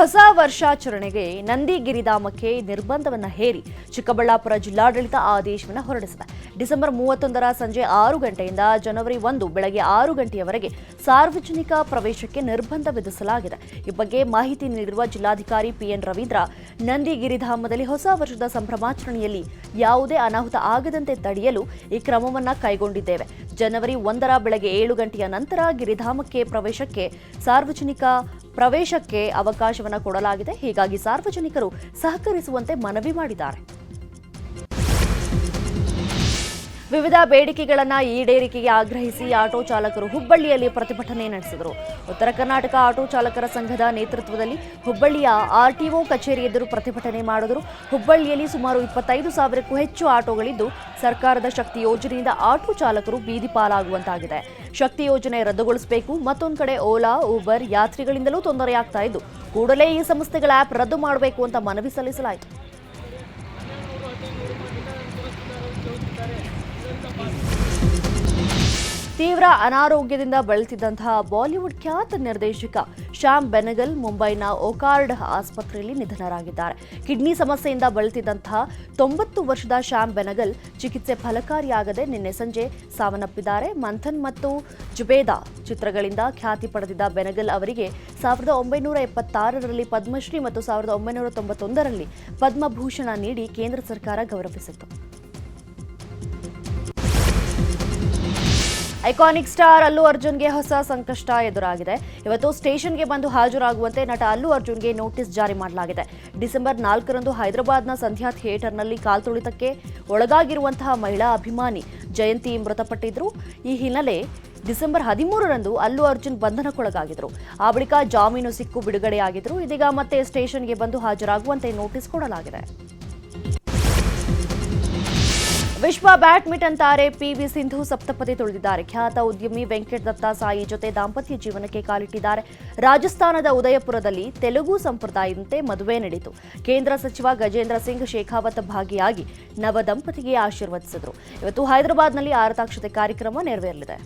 ಹೊಸ ವರ್ಷಾಚರಣೆಗೆ ನಂದಿ ಗಿರಿಧಾಮಕ್ಕೆ ನಿರ್ಬಂಧವನ್ನು ಹೇರಿ ಚಿಕ್ಕಬಳ್ಳಾಪುರ ಜಿಲ್ಲಾಡಳಿತ ಆದೇಶವನ್ನು ಹೊರಡಿಸಿದೆ. ಡಿಸೆಂಬರ್ 31ರ ಸಂಜೆ 6 ಗಂಟೆಯಿಂದ ಜನವರಿ 1 ಬೆಳಗ್ಗೆ 6 ಗಂಟೆಯವರೆಗೆ ಸಾರ್ವಜನಿಕ ಪ್ರವೇಶಕ್ಕೆ ನಿರ್ಬಂಧ ವಿಧಿಸಲಾಗಿದೆ. ಈ ಬಗ್ಗೆ ಮಾಹಿತಿ ನೀಡಿರುವ ಜಿಲ್ಲಾಧಿಕಾರಿ ಪಿಎನ್ ರವೀಂದ್ರ, ನಂದಿ ಗಿರಿಧಾಮದಲ್ಲಿ ಹೊಸ ವರ್ಷದ ಸಂಭ್ರಮಾಚರಣೆಯಲ್ಲಿ ಯಾವುದೇ ಅನಾಹುತ ಆಗದಂತೆ ತಡೆಯಲು ಈ ಕ್ರಮವನ್ನು ಕೈಗೊಂಡಿದ್ದೇವೆ. ಜನವರಿ 1ರ ಬೆಳಗ್ಗೆ 7 ಗಂಟೆಯ ನಂತರ ಗಿರಿಧಾಮಕ್ಕೆ ಸಾರ್ವಜನಿಕ ಪ್ರವೇಶಕ್ಕೆ ಅವಕಾಶವನ್ನು ಕೊಡಲಾಗಿದೆ. ಹೀಗಾಗಿ ಸಾರ್ವಜನಿಕರು ಸಹಕರಿಸುವಂತೆ ಮನವಿ ಮಾಡಿದ್ದಾರೆ. ವಿವಿಧ ಬೇಡಿಕೆಗಳನ್ನು ಈಡೇರಿಕೆಗೆ ಆಗ್ರಹಿಸಿ ಆಟೋ ಚಾಲಕರು ಹುಬ್ಬಳ್ಳಿಯಲ್ಲಿ ಪ್ರತಿಭಟನೆ ನಡೆಸಿದರು. ಉತ್ತರ ಕರ್ನಾಟಕ ಆಟೋ ಚಾಲಕರ ಸಂಘದ ನೇತೃತ್ವದಲ್ಲಿ ಹುಬ್ಬಳ್ಳಿಯ ಆರ್ಟಿಒ ಕಚೇರಿ ಎದುರು ಪ್ರತಿಭಟನೆ ಮಾಡಿದರು. ಹುಬ್ಬಳ್ಳಿಯಲ್ಲಿ ಸುಮಾರು 25,000ಕ್ಕೂ ಹೆಚ್ಚು ಆಟೋಗಳಿದ್ದು, ಸರ್ಕಾರದ ಶಕ್ತಿ ಯೋಜನೆಯಿಂದ ಆಟೋ ಚಾಲಕರು ಬೀದಿ ಪಾಲಾಗುವಂತಾಗಿದೆ. ಶಕ್ತಿ ಯೋಜನೆ ರದ್ದುಗೊಳಿಸಬೇಕು. ಮತ್ತೊಂದು ಕಡೆ ಓಲಾ, ಊಬರ್ ಯಾತ್ರಿಗಳಿಂದಲೂ ತೊಂದರೆಯಾಗ್ತಾ ಇದ್ದು, ಕೂಡಲೇ ಈ ಸಂಸ್ಥೆಗಳ ಆ್ಯಪ್ ರದ್ದು ಮಾಡಬೇಕು ಅಂತ ಮನವಿ ಸಲ್ಲಿಸಲಾಯಿತು. ತೀವ್ರ ಅನಾರೋಗ್ಯದಿಂದ ಬಳಲುತ್ತಿದ್ದಂತಹ ಬಾಲಿವುಡ್ ಖ್ಯಾತ ನಿರ್ದೇಶಕ ಶ್ಯಾಮ್ ಬೆನಗಲ್ ಮುಂಬೈನ ಓಕಾರ್ಡ್ ಆಸ್ಪತ್ರೆಯಲ್ಲಿ ನಿಧನರಾಗಿದ್ದಾರೆ. ಕಿಡ್ನಿ ಸಮಸ್ಯೆಯಿಂದ ಬಳಲುತ್ತಿದ್ದಂತಹ 90 ವರ್ಷದ ಶ್ಯಾಮ್ ಬೆನಗಲ್ ಚಿಕಿತ್ಸೆ ಫಲಕಾರಿಯಾಗದೆ ನಿನ್ನೆ ಸಂಜೆ ಸಾವನ್ನಪ್ಪಿದ್ದಾರೆ. ಮಂಥನ್ ಮತ್ತು ಜುಬೇದಾ ಚಿತ್ರಗಳಿಂದ ಖ್ಯಾತಿ ಪಡೆದಿದ್ದ ಬೆನಗಲ್ ಅವರಿಗೆ 1976ರಲ್ಲಿ ಪದ್ಮಶ್ರೀ ಮತ್ತು 1991ರಲ್ಲಿ ಪದ್ಮಭೂಷಣ ನೀಡಿ ಕೇಂದ್ರ ಸರ್ಕಾರ ಗೌರವಿಸಿತ್ತು. ಐಕಾನಿಕ್ ಸ್ಟಾರ್ ಅಲ್ಲು ಅರ್ಜುನ್ಗೆ ಹೊಸ ಸಂಕಷ್ಟ ಎದುರಾಗಿದೆ. ಇವತ್ತು ಸ್ಟೇಷನ್ಗೆ ಬಂದು ಹಾಜರಾಗುವಂತೆ ನಟ ಅಲ್ಲು ಅರ್ಜುನ್ಗೆ ನೋಟಿಸ್ ಜಾರಿ ಮಾಡಲಾಗಿದೆ. ಡಿಸೆಂಬರ್ 4ರಂದು ಹೈದರಾಬಾದ್ನ ಸಂಧ್ಯಾ ಥಿಯೇಟರ್ನಲ್ಲಿ ಕಾಲ್ತುಳಿತಕ್ಕೆ ಒಳಗಾಗಿರುವಂತಹ ಮಹಿಳಾ ಅಭಿಮಾನಿ ಜಯಂತಿ ಮೃತಪಟ್ಟಿದ್ರು. ಈ ಹಿನ್ನೆಲೆ ಡಿಸೆಂಬರ್ 13ರಂದು ಅಲ್ಲು ಅರ್ಜುನ್ ಬಂಧನಕ್ಕೊಳಗಾಗಿದ್ರು. ಆ ಬಳಿಕ ಜಾಮೀನು ಸಿಕ್ಕು ಬಿಡುಗಡೆಯಾಗಿದ್ರು. ಇದೀಗ ಮತ್ತೆ ಸ್ಟೇಷನ್ಗೆ ಬಂದು ಹಾಜರಾಗುವಂತೆ ನೋಟಿಸ್ ಕೊಡಲಾಗಿದೆ. ವಿಶ್ವ ಬ್ಯಾಡ್ಮಿಂಟನ್ ತಾರೆ ಪಿವಿ ಸಿಂಧು ಸಪ್ತಪದಿ ತುಳಿದಿದ್ದಾರೆ. ಖ್ಯಾತ ಉದ್ಯಮಿ ವೆಂಕಟ್ ದತ್ತ ಸಾಯಿ ಜೊತೆ ದಾಂಪತ್ಯ ಜೀವನಕ್ಕೆ ಕಾಲಿಟ್ಟಿದ್ದಾರೆ. ರಾಜಸ್ಥಾನದ ಉದಯಪುರದಲ್ಲಿ ತೆಲುಗು ಸಂಪ್ರದಾಯದಂತೆ ಮದುವೆ ನಡೆಯಿತು. ಕೇಂದ್ರ ಸಚಿವ ಗಜೇಂದ್ರ ಸಿಂಗ್ ಶೇಖಾವತ್ ಭಾಗಿಯಾಗಿ ನವ ದಂಪತಿಗೆ ಆಶೀರ್ವದಿಸಿದರು. ಇವತ್ತು ಹೈದರಾಬಾದ್ನಲ್ಲಿ ಆರತಾಕ್ಷತೆ ಕಾರ್ಯಕ್ರಮ ನೆರವೇರಲಿದೆ.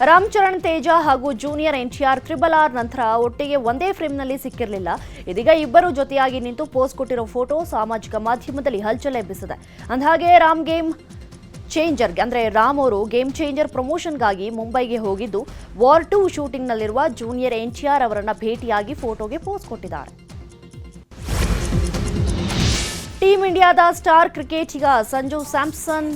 ರಾಮ್ ಚರಣ್ ತೇಜ ಹಾಗೂ ಜೂನಿಯರ್ ಎನ್ಟಿಆರ್ RRR ನಂತರ ಒಟ್ಟಿಗೆ ಒಂದೇ ಫ್ರೇಮ್ನಲ್ಲಿ ಸಿಕ್ಕಿರಲಿಲ್ಲ. ಇದೀಗ ಇಬ್ಬರು ಜೊತೆಯಾಗಿ ನಿಂತು ಪೋಸ್ ಕೊಟ್ಟಿರೋ ಫೋಟೋ ಸಾಮಾಜಿಕ ಮಾಧ್ಯಮದಲ್ಲಿ ಹಲ್ಚಲ್ ಎಬ್ಬಿಸಿದೆ. ಅಂದಹಾಗೆ ರಾಮ್ ಅವರು ಗೇಮ್ ಚೇಂಜರ್ ಪ್ರಮೋಷನ್ಗಾಗಿ ಮುಂಬೈಗೆ ಹೋಗಿದ್ದು, ವಾರ್ 2 ಶೂಟಿಂಗ್ನಲ್ಲಿರುವ ಜೂನಿಯರ್ ಎನ್ಟಿಆರ್ ಅವರನ್ನ ಭೇಟಿಯಾಗಿ ಫೋಟೋಗೆ ಪೋಸ್ ಕೊಟ್ಟಿದ್ದಾರೆ. ಟೀಂ ಇಂಡಿಯಾದ ಸ್ಟಾರ್ ಕ್ರಿಕೆಟಿಗ ಸಂಜು ಸ್ಯಾಮ್ಸನ್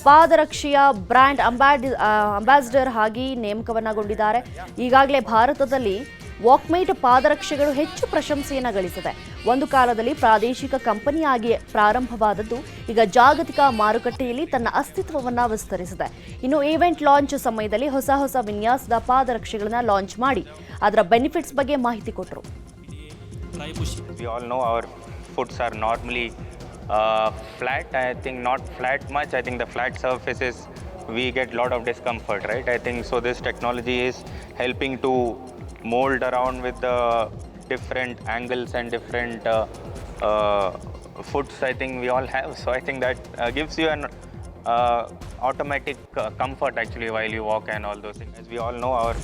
ಪಾದರಕ್ಷೆಯ ಬ್ರ್ಯಾಂಡ್ ಅಂಬಾಸಿಡರ್ ಆಗಿ ನೇಮಕವನ್ನಗೊಂಡಿದ್ದಾರೆ. ಈಗಾಗಲೇ ಭಾರತದಲ್ಲಿ ವಾಕ್ಮೇಟ್ ಪಾದರಕ್ಷೆಗಳು ಹೆಚ್ಚು ಪ್ರಶಂಸೆಯನ್ನು ಗಳಿಸಿದೆ. ಒಂದು ಕಾಲದಲ್ಲಿ ಪ್ರಾದೇಶಿಕ ಕಂಪನಿಯಾಗಿ ಪ್ರಾರಂಭವಾದದ್ದು ಈಗ ಜಾಗತಿಕ ಮಾರುಕಟ್ಟೆಯಲ್ಲಿ ತನ್ನ ಅಸ್ತಿತ್ವವನ್ನು ವಿಸ್ತರಿಸಿದೆ. ಇನ್ನು ಈವೆಂಟ್ ಲಾಂಚ್ ಸಮಯದಲ್ಲಿ ಹೊಸ ವಿನ್ಯಾಸದ ಪಾದರಕ್ಷೆಗಳನ್ನು ಲಾಂಚ್ ಮಾಡಿ ಅದರ ಬೆನಿಫಿಟ್ಸ್ ಬಗ್ಗೆ ಮಾಹಿತಿ ಕೊಟ್ಟರು. Foots are normally flat. I think not flat much. I think the flat surfaces we get a lot of discomfort, right? I think so this technology is helping to mold around with the different angles and different foots I think we all have. So I think that gives you an automatic comfort actually while you walk and all those things. As we all know, our